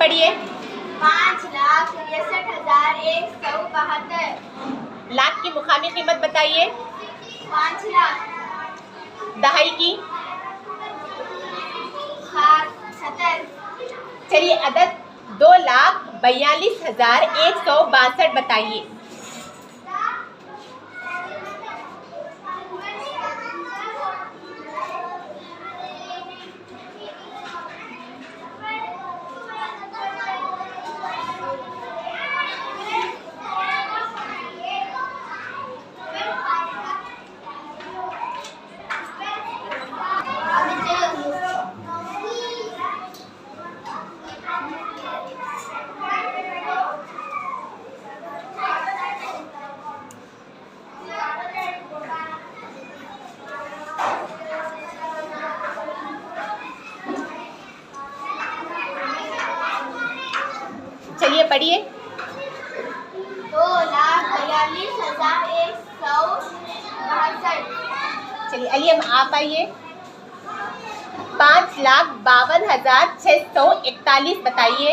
पढ़िए। 5,63,172। लाख की मुकामी कीमत बताइए। 5 लाख। दहाई की 70। चलिए अदद 2,42,162 बताइए। चलिए पढ़िए। 2,42,162। चलिए अली हम आप आइए। 5,52,641 बताइए।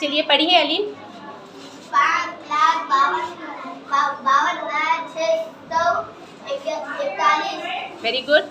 चलिए पढ़िए अली। 5,52,641। Very good.